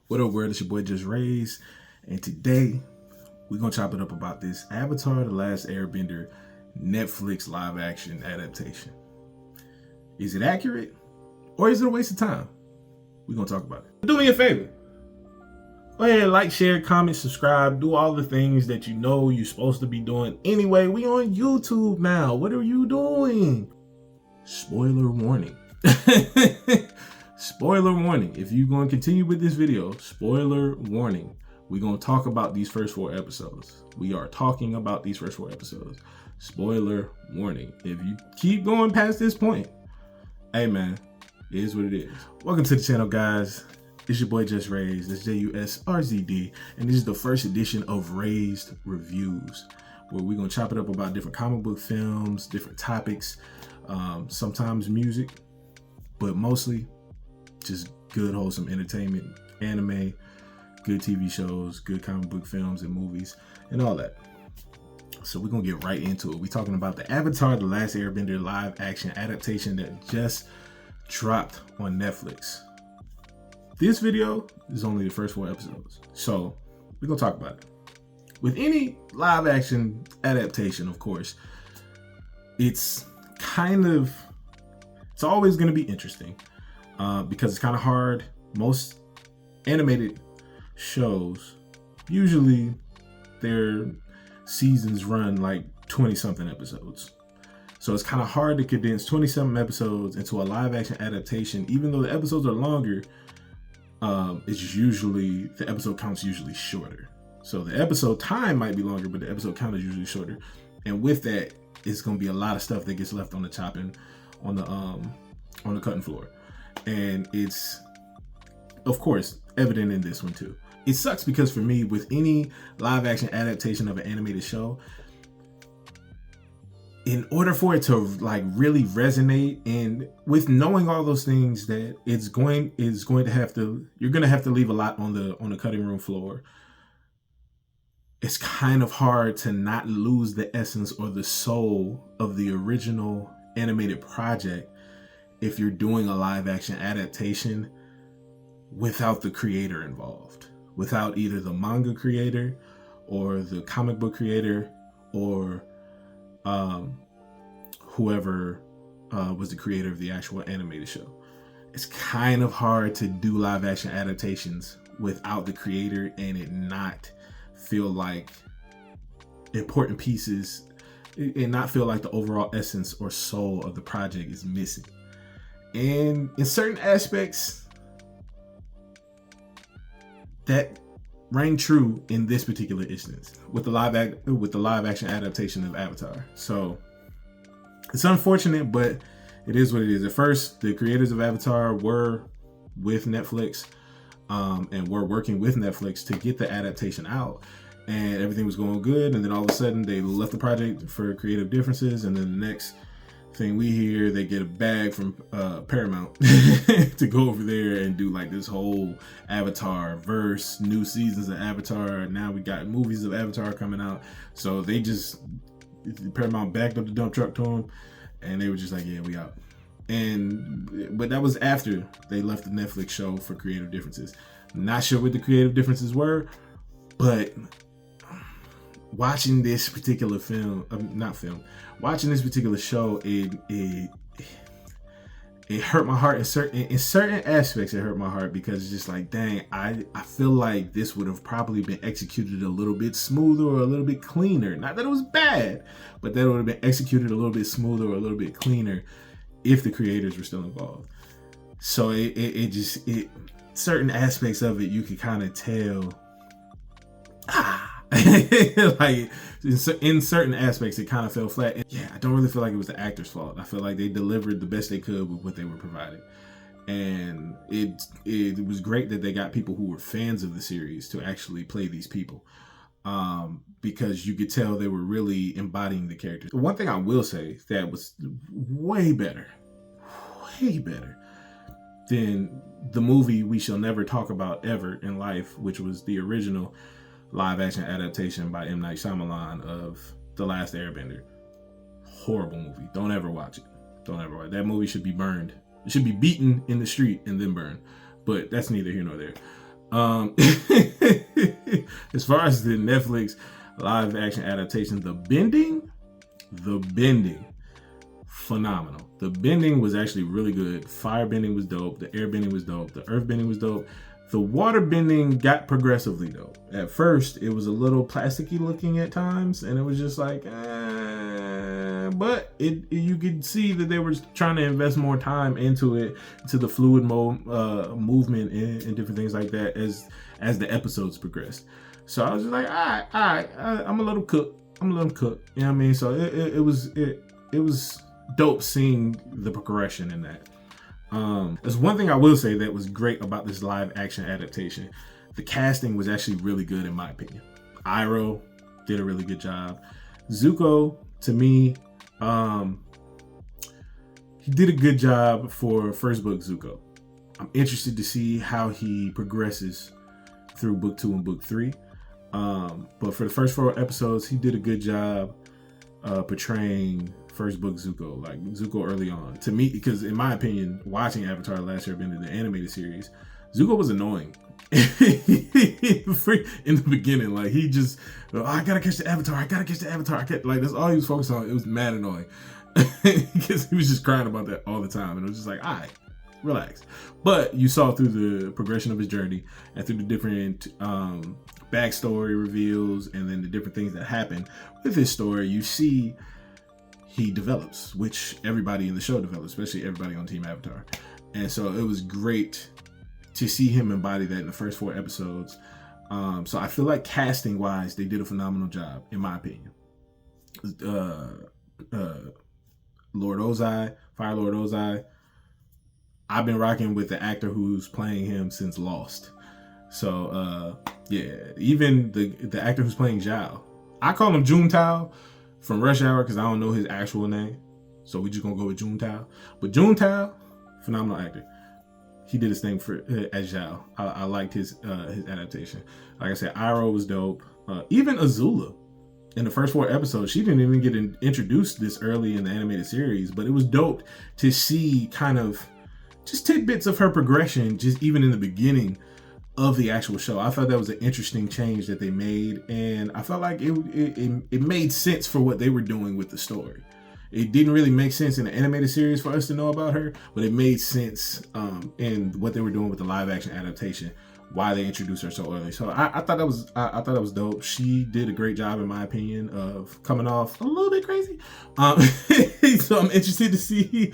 What up, world? It's your boy JusRzd, and today we're gonna chop it up about this Avatar: The Last Airbender Netflix live-action adaptation. Is it accurate, or is it a waste of time? We're gonna talk about it. Do me a favor. Go ahead, like, share, comment, subscribe, do all the things that you know you're supposed to be doing. Anyway, we on YouTube now. What are you doing? Spoiler warning. Spoiler warning. If you're going to continue with this video, spoiler warning. We're going to talk about these first 4 episodes. We are talking about these first 4 episodes. Spoiler warning. If you keep going past this point, hey man, it is what it is. Welcome to the channel, guys. It's your boy JusRzd. That's JusRzd, and this is the first edition of Raised Reviews, where we're going to chop it up about different comic book films, different topics, sometimes music, but mostly just good, wholesome entertainment, anime, good TV shows, good comic book films and movies, and all that. So we're gonna get right into it. We're talking about the Avatar: The Last Airbender live action adaptation that just dropped on Netflix. This video is only the first 4 episodes, so we're gonna talk about it. With any live action adaptation, of course, it's always gonna be interesting. Because it's kind of hard. Most animated shows, usually their seasons run like 20-something episodes. So it's kind of hard to condense 20-something episodes into a live action adaptation. Even though the episodes are longer, the episode count's usually shorter. So the episode time might be longer, but the episode count is usually shorter. And with that, it's going to be a lot of stuff that gets left on the chopping, on the cutting floor. And it's, of course, evident in this one too. It sucks because for me, with any live action adaptation of an animated show, in order for it to like really resonate, and with knowing all those things, that you're going to have to leave a lot on the cutting room floor. It's kind of hard to not lose the essence or the soul of the original animated project if you're doing a live action adaptation without the creator involved, without either the manga creator or the comic book creator or whoever was the creator of the actual animated show. It's kind of hard to do live action adaptations without the creator and it not feel like important pieces and not feel like the overall essence or soul of the project is missing. And in certain aspects, that rang true in this particular instance with the live action adaptation of Avatar. So it's unfortunate, but it is what it is. At first, the creators of Avatar were with Netflix and were working with Netflix to get the adaptation out, and everything was going good. And then all of a sudden, they left the project for creative differences, and then the next thing we hear, they get a bag from Paramount to go over there and do like this whole Avatar verse, new seasons of Avatar. Now we got movies of Avatar coming out. So Paramount backed up the dump truck to them, and they were just like, yeah, we out. But that was after they left the Netflix show for creative differences. Not sure what the creative differences were, but watching this particular watching this particular show, it hurt my heart in certain aspects. It hurt my heart because it's just like, dang, I feel like this would have probably been executed a little bit smoother or a little bit cleaner. Not that it was bad, but that it would have been executed a little bit smoother or a little bit cleaner if the creators were still involved. So certain aspects of it, you could kind of tell, like in certain aspects it kind of fell flat. And yeah, I don't really feel like it was the actors' fault. I feel like they delivered the best they could with what they were providing, and it was great that they got people who were fans of the series to actually play these people, because you could tell they were really embodying the characters. One thing I will say that was way better than the movie we shall never talk about ever in life, which was the original live action adaptation by M. Night Shyamalan of The Last Airbender. Horrible movie. Don't ever watch it. That movie should be burned. It should be beaten in the street and then burned. But that's neither here nor there. As far as the Netflix live action adaptation, the bending, phenomenal. The bending was actually really good. Fire bending was dope. The air bending was dope. The earth bending was dope. The water bending got progressively dope. At first, it was a little plasticky looking at times, and it was just like, but you could see that they were trying to invest more time into it, to the fluid movement and different things like that as the episodes progressed. So I was just like, all right, I'm a little cooked. You know what I mean? So it was dope seeing the progression in that. There's one thing I will say that was great about this live action adaptation. The casting was actually really good in my opinion. Iroh did a really good job. Zuko, to me, he did a good job for first book Zuko. I'm interested to see how he progresses through book 2 and book 3. But for the first 4 episodes, he did a good job portraying first book Zuko, like Zuko early on. To me, because in my opinion, watching Avatar: The Last Airbender, the animated series, Zuko was annoying in the beginning. Like he just, I gotta catch the Avatar. Like that's all he was focused on. It was mad annoying because he was just crying about that all the time, and it was just like, all right, relax. But you saw through the progression of his journey and through the different backstory reveals and then the different things that happen with his story, you see he develops, which everybody in the show develops, especially everybody on Team Avatar. And so it was great to see him embody that in the first 4 episodes. So I feel like casting wise, they did a phenomenal job, in my opinion. Lord Ozai, Fire Lord Ozai, I've been rocking with the actor who's playing him since Lost. So yeah, even the actor who's playing Zhao, I call him Juntao from Rush Hour because I don't know his actual name, so we just gonna go with Juntao. But Juntao, phenomenal actor. He did his thing for as Zhao. I liked his adaptation. Like I said, Iroh was dope. Even Azula, in the first 4 episodes, she didn't even get introduced this early in the animated series, but it was dope to see kind of just tidbits of her progression, just even in the beginning of the actual show. I thought that was an interesting change that they made, and I felt like it made sense for what they were doing with the story. It didn't really make sense in the animated series for us to know about her, but it made sense in what they were doing with the live action adaptation, why they introduced her so early. So I thought that was I thought that was dope. She did a great job, in my opinion, of coming off a little bit crazy. So I'm interested to see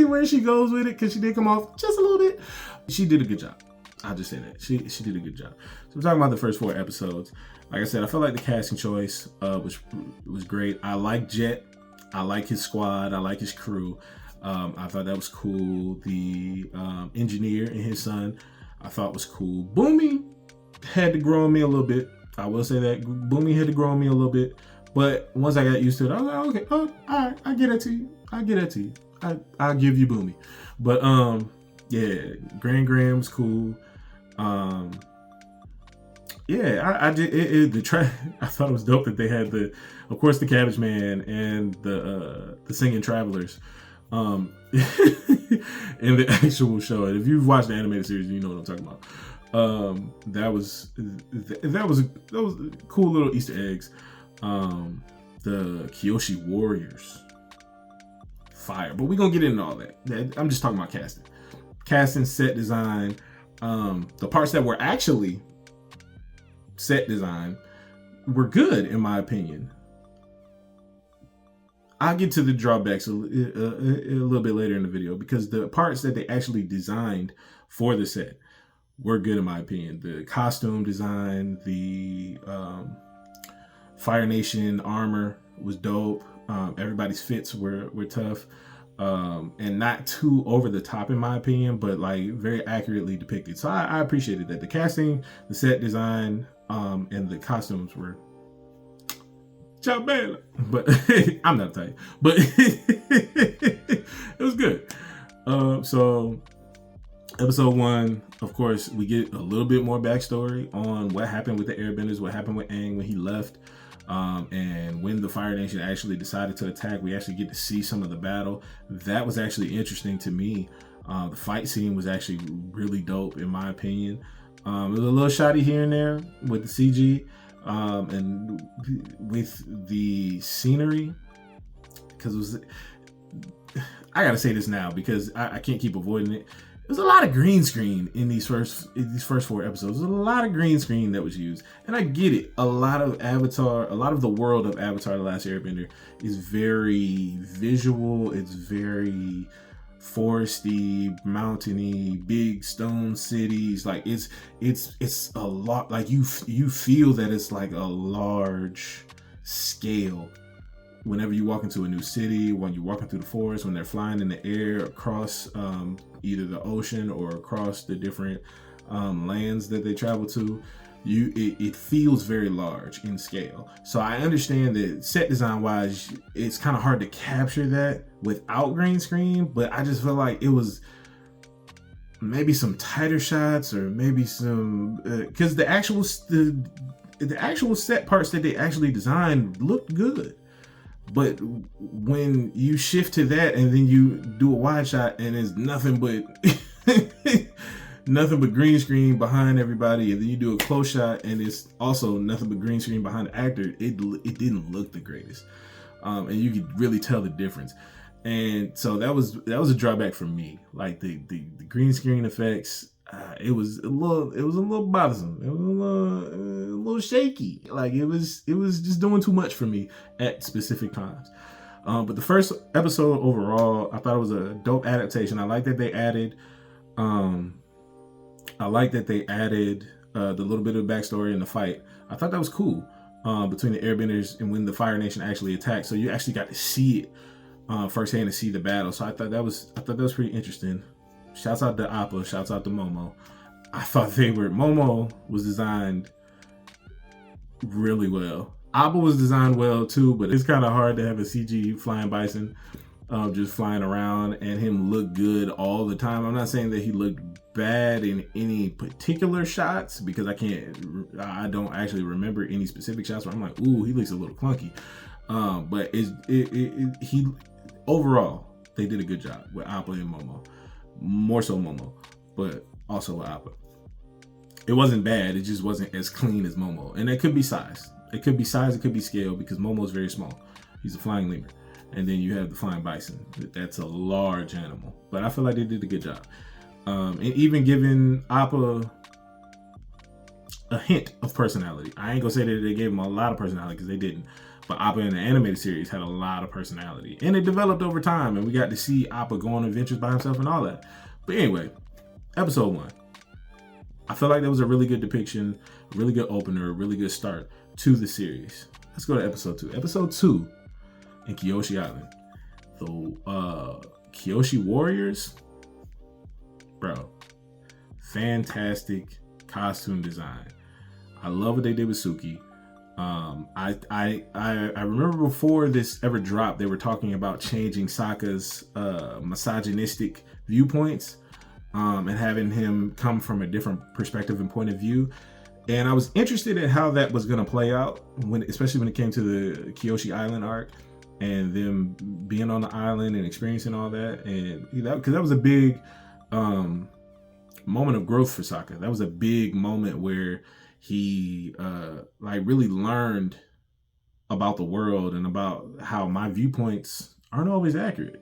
where she goes with it, because she did come off just a little bit. She did a good job. I'll just say that she did a good job. So we're talking about the first 4 episodes. Like I said, I felt like the casting choice was great. I like Jet. I like his squad. I like his crew. I thought that was cool. The engineer and his son, I thought was cool. Boomy had to grow on me a little bit. I will say that Boomy had to grow on me a little bit. But once I got used to it, I was like, okay, all right, I get it to you. I'll give you Boomy. But yeah, Grand was cool. Yeah, I thought it was dope that they had of course, the Cabbage Man and the Singing Travelers in the actual show. And if you've watched the animated series, you know what I'm talking about. That was cool little Easter eggs. The Kyoshi Warriors, fire. But we're gonna get into all that. I'm just talking about casting, set design. The parts that were actually set design were good, in my opinion. I'll get to the drawbacks a little bit later in the video, because the parts that they actually designed for the set were good, in my opinion. The costume design, the Fire Nation armor was dope. Everybody's fits were tough. And not too over the top, in my opinion, but like very accurately depicted. So I appreciated that. The casting, the set design, and the costumes were chabela. But I'm not tight. But it was good. So episode 1, of course, we get a little bit more backstory on what happened with the Airbenders, what happened with Aang when he left. And when the Fire Nation actually decided to attack, we actually get to see some of the battle. That was actually interesting to me. The fight scene was actually really dope, in my opinion. It was a little shoddy here and there with the CG and with the scenery, because it was. I gotta say this now because I can't keep avoiding it. There's a lot of green screen in these first 4 episodes. There's a lot of green screen that was used, and I get it. A lot of the world of Avatar: The Last Airbender is very visual. It's very foresty, mountainy, big stone cities. Like it's a lot. Like you feel that it's like a large scale. Whenever you walk into a new city, when you're walking through the forest, when they're flying in the air across either the ocean or across the different lands that they travel to, it feels very large in scale. So I understand that set design wise, it's kind of hard to capture that without green screen, but I just feel like it was maybe some tighter shots, or maybe some because the actual set parts that they actually designed looked good. But when you shift to that and then you do a wide shot and it's nothing but nothing but green screen behind everybody, and then you do a close shot and it's also nothing but green screen behind the actor, it didn't look the greatest, and you could really tell the difference. And so that was a drawback for me. Like the green screen effects, it was a little bothersome. It was a little shaky. Like it was just doing too much for me at specific times. But the first episode overall, I thought it was a dope adaptation. I like that they added the little bit of backstory in the fight. I thought that was cool between the Airbenders and when the Fire Nation actually attacked. So you actually got to see it firsthand, to see the battle. So I thought that was pretty interesting. Shouts out to Appa, shouts out to Momo. I thought Momo was designed really well. Appa was designed well too, but it's kind of hard to have a CG flying bison just flying around and him look good all the time. I'm not saying that he looked bad in any particular shots, because I don't actually remember any specific shots where I'm like, ooh, he looks a little clunky. But he overall, they did a good job with Appa and Momo. More so Momo, but also with Appa. It wasn't bad, it just wasn't as clean as Momo. And it could be size. It could be scale, because Momo is very small. He's a flying lemur. And then you have the flying bison. That's a large animal. But I feel like they did a good job. And even giving Appa a hint of personality. I ain't gonna say that they gave him a lot of personality, because they didn't. But Appa in the animated series had a lot of personality, and it developed over time, and we got to see Appa go on adventures by himself and all that. But anyway, episode 1, I feel like that was a really good depiction, a really good opener, a really good start to the series. Let's go to episode 2. Episode 2 in Kyoshi Island, the Kyoshi Warriors, bro, fantastic costume design. I love what they did with Suki. I remember before this ever dropped, they were talking about changing Sokka's misogynistic viewpoints and having him come from a different perspective and point of view. And I was interested in how that was going to play out, especially when it came to the Kyoshi Island arc and them being on the island and experiencing all that. And because that was a big moment of growth for Sokka. That was a big moment where he really learned about the world and about how my viewpoints aren't always accurate.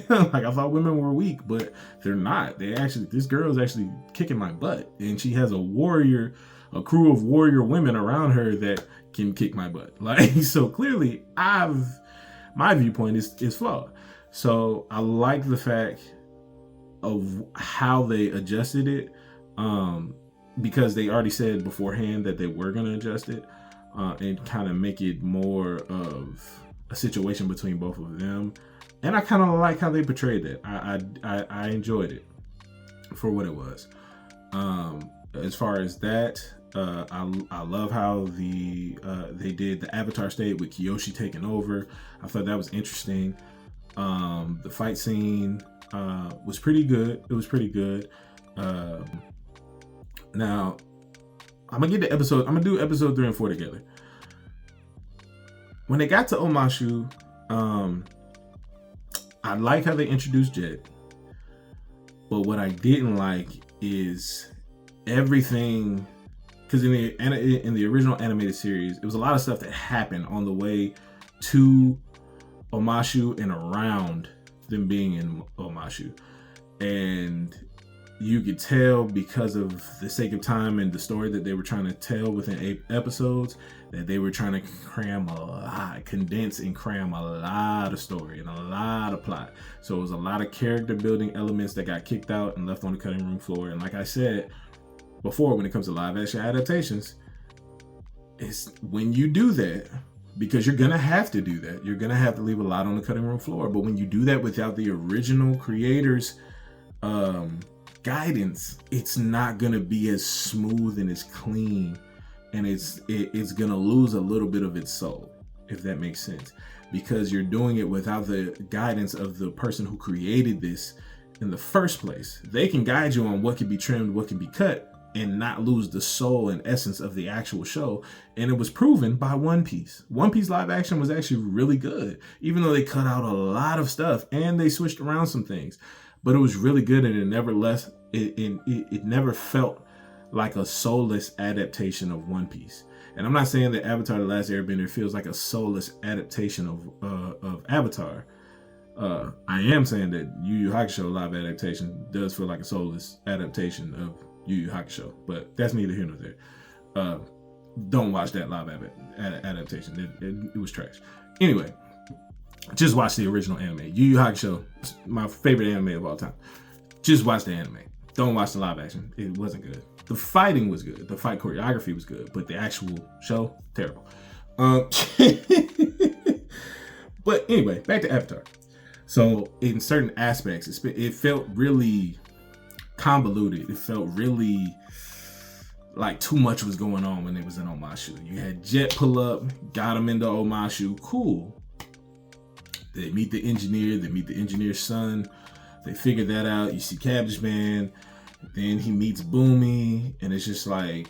Like, I thought women were weak, but they're not. This girl is actually kicking my butt, and she has a crew of warrior women around her that can kick my butt. Like, so clearly my viewpoint is flawed. So I like the fact of how they adjusted it, because they already said beforehand that they were going to adjust it and kind of make it more of a situation between both of them. And I kind of like how they portrayed it. I enjoyed it for what it was. As far as that, I love how they did the Avatar state with Kyoshi taking over. I thought that was interesting. The fight scene was pretty good. It was pretty good. Now, I'm gonna do episode 3 and 4 together. When they got to Omashu, I like how they introduced Jet, but what I didn't like is everything, because in the original animated series, it was a lot of stuff that happened on the way to Omashu and around them being in Omashu, and you could tell because of the sake of time and the story that they were trying to tell within 8 episodes, that they were trying to condense and cram a lot of story and a lot of plot. So it was a lot of character building elements that got kicked out and left on the cutting room floor. And like I said before, when it comes to live action adaptations, it's when you do that, because you're gonna have to do that, you're gonna have to leave a lot on the cutting room floor. But when you do that without the original creators guidance, it's not gonna be as smooth and as clean, and it's gonna lose a little bit of its soul, if that makes sense, because you're doing it without the guidance of the person who created this in the first place. They can guide you on what can be trimmed, what can be cut, and not lose the soul and essence of the actual show. And it was proven by One Piece. One Piece live action was actually really good, even though they cut out a lot of stuff and they switched around some things. But it was really good, and it never felt like a soulless adaptation of One Piece. And I'm not saying that Avatar: The Last Airbender feels like a soulless adaptation of Avatar. I am saying that Yu Yu Hakusho live adaptation does feel like a soulless adaptation of Yu Yu Hakusho, but that's neither here nor there. Don't watch that live adaptation. It was trash. Anyway, just watch the original anime. Yu Yu Hakusho, my favorite anime of all time. Just watch the anime. Don't watch the live action. It wasn't good. The fighting was good. The fight choreography was good, but the actual show, terrible. But anyway, back to Avatar. So in certain aspects, it felt really convoluted. It felt really like too much was going on when it was in Omashu. You had Jet pull up, got him into Omashu. Cool. They meet the engineer. They meet the engineer's son. They figure that out. You see Cabbage Man. Then he meets Boomy, and it's just like,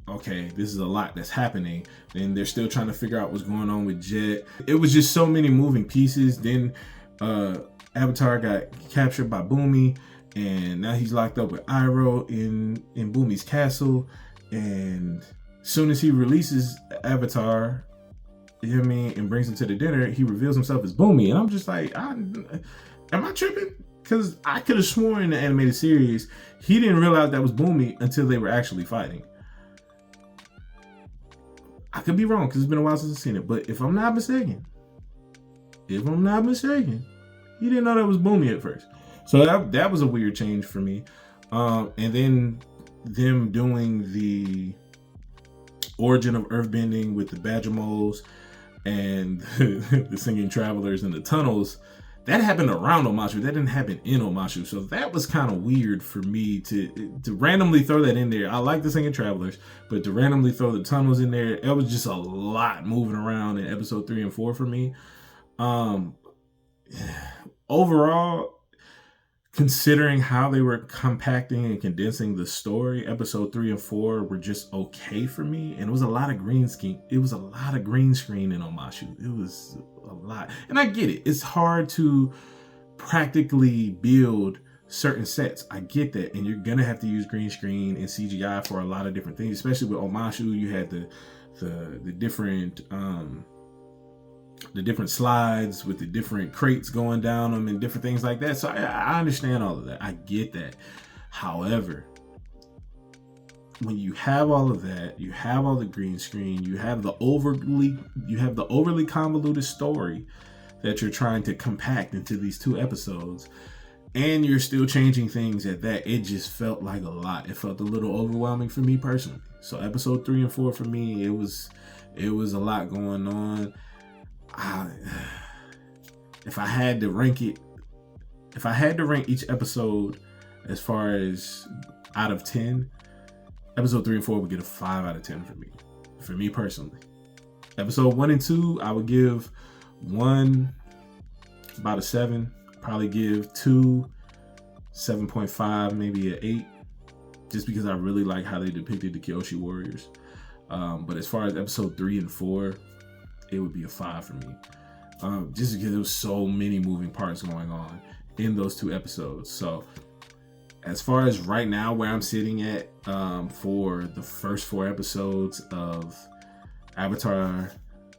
okay, this is a lot that's happening. Then they're still trying to figure out what's going on with Jet. It was just so many moving pieces. Then Avatar got captured by Boomy, and now he's locked up with Iroh in Boomy's castle. And as soon as he releases Avatar, you know what I mean, and brings him to the dinner, he reveals himself as Boomy. And I'm just like, am I tripping? Because I could have sworn in the animated series, he didn't realize that was Boomy until they were actually fighting. I could be wrong because it's been a while since I've seen it. But if I'm not mistaken, he didn't know that was Boomy at first. So that was a weird change for me. And then them doing the origin of earthbending with the badger moles and the singing travelers in the tunnels, that happened around Omashu. That didn't happen in Omashu. So that was kind of weird for me to randomly throw that in there. I like the singing travelers, but to randomly throw the tunnels in there, it was just a lot moving around in episode 3 and 4 for me. Overall, considering how they were compacting and condensing the story, episode 3 and 4 were just okay for me. And it was a lot of green screen. It was a lot of green screen in Omashu. It was a lot. And I get it. It's hard to practically build certain sets. I get that. And you're going to have to use green screen and CGI for a lot of different things, especially with Omashu. You had the different slides with the different crates going down them and different things like that. So I understand all of that. I get that. However, when you have all of that, you have all the green screen, you have the overly convoluted story that you're trying to compact into these 2 episodes, and you're still changing things at that, it just felt like a lot. It felt a little overwhelming for me personally. So episode 3 and 4 for me, it was a lot going on. If I had to rank each episode as far as out of 10, episode 3 and 4 would get a 5 out of 10 for me personally. Episode 1 and 2, I would give 1 about a 7, probably give 2 7.5, maybe an 8, just because I really like how they depicted the Kyoshi warriors. But as far as episode 3 and 4, it would be a 5 for me. Just because there was so many moving parts going on in those 2 episodes. So As far as right now, where I'm sitting at for the first 4 episodes of Avatar: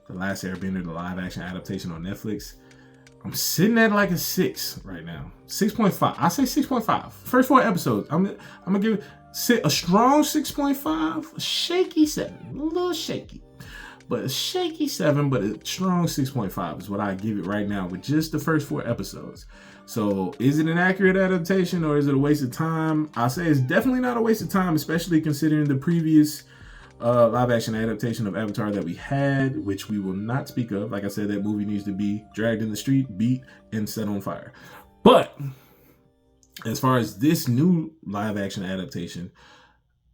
The Last Airbender, the live action adaptation on Netflix, I'm sitting at like a 6 right now. 6.5. I say 6.5. First 4 episodes. I'm gonna give it a strong 6.5, a shaky 7. A little shaky. But a shaky 7, but a strong 6.5 is what I give it right now with just the first 4 episodes. So is it an accurate adaptation or is it a waste of time? I'll say it's definitely not a waste of time, especially considering the previous live action adaptation of Avatar that we had, which we will not speak of. Like I said, that movie needs to be dragged in the street, beat, and set on fire. But as far as this new live action adaptation,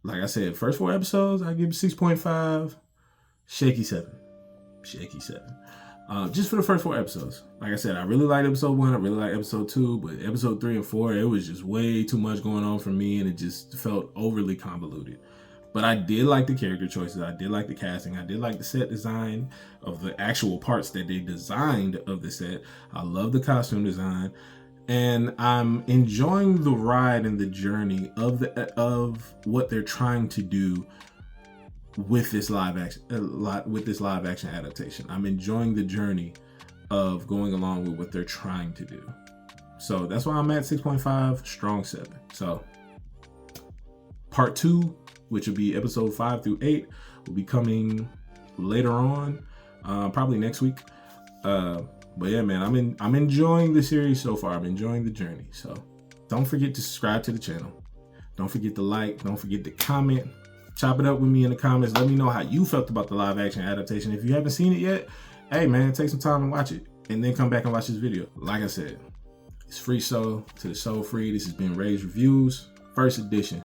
like I said, first 4 episodes, I give 6.5, shaky 7. Shaky 7. Just for the first 4 episodes. Like I said, I really liked episode 1, I really liked episode 2, but episode 3 and 4, it was just way too much going on for me, and it just felt overly convoluted. But I did like the character choices, I did like the casting, I did like the set design of the actual parts that they designed of the set. I love the costume design, and I'm enjoying the ride and the journey of what they're trying to do with this live action adaptation. I'm enjoying the journey of going along with what they're trying to do. So that's why I'm at 6.5, strong 7. So part 2, which will be episode 5 through 8, will be coming later on, probably next week. But yeah, man, I'm enjoying the series so far. I'm enjoying the journey. So don't forget to subscribe to the channel. Don't forget to like. Don't forget to comment. Chop it up with me in the comments. Let me know how you felt about the live action adaptation. If you haven't seen it yet, hey man, take some time and watch it, and then come back and watch this video. Like I said, it's free soul to the soul free. This has been Ray's Reviews, first edition.